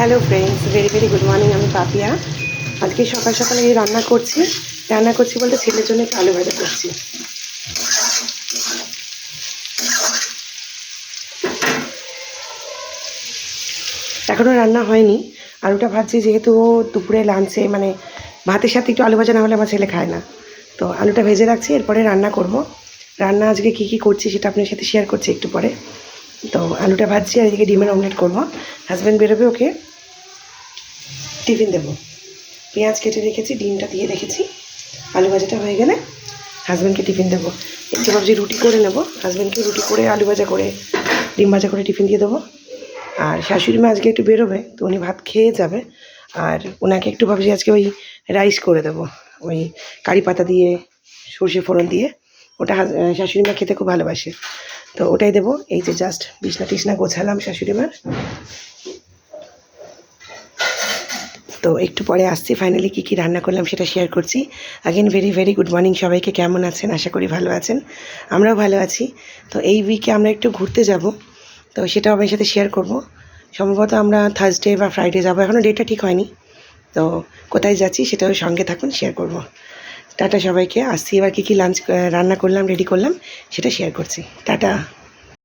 Hello friends, very very good morning. আমি পাপিয়া। আজকে সকাল সকালে রান্না করছি বলতে ছেলের জন্য একটু আলু ভাজা করছি। এখনও রান্না হয়নি, আলুটা ভাজছি যেহেতু দুপুরে লাঞ্চে মানে ভাতের সাথে একটু আলু ভাজা না হলে আমার ছেলে খায় না, তো আলুটা ভেজে রাখছি, এরপরে রান্না করব। রান্না আজকে কী কী করছি সেটা আপনার সাথে শেয়ার করছি একটু পরে। তো আলুটা ভাজছি আর এদিকে ডিমের অমলেট করব। হাজব্যান্ড বেরোবে, ওকে টিফিন দেবো। পেঁয়াজ কেটে রেখেছি, ডিমটা দিয়ে রেখেছি। আলু ভাজাটা হয়ে গেলে হাজব্যান্ডকে টিফিন দেবো। একটু ভাবছি রুটি করে নেব, হাজব্যান্ডকে রুটি করে আলু ভাজা করে ডিম ভাজা করে টিফিন দিয়ে দেবো। আর শাশুড়ি মা আজকে একটু বেরোবে, তো উনি ভাত খেয়ে যাবে। আর ওনাকে একটু ভাবছি আজকে ওই রাইস করে দেবো, ওই কারি পাতা দিয়ে সর্ষে ফোড়ন দিয়ে। ওটা শাশুড়ি মা খেতে খুব ভালোবাসে, তো ওটাই দেবো। এই যে জাস্ট বিছনা টিছনা গোছালাম শাশুড়ি মার। তো একটু পরে আসছি, ফাইনালি কী কী রান্না করলাম সেটা শেয়ার করছি। Again very very good morning সবাইকে। কেমন আছেন? আশা করি ভালো আছেন, আমরাও ভালো আছি। তো এই উইকে আমরা একটু ঘুরতে যাব, তো সেটাও আমার সাথে শেয়ার করব। সম্ভবত আমরা থার্সডে বা ফ্রাইডে যাব, এখনও ডেটটা ঠিক হয়নি। তো কোথায় যাচ্ছি সেটাও সঙ্গে থাকুন, শেয়ার করব। টাটা সবাইকে। আসছি এবার কী কী লাঞ্চ রান্না করলাম, রেডি করলাম সেটা শেয়ার করছি। টাটা।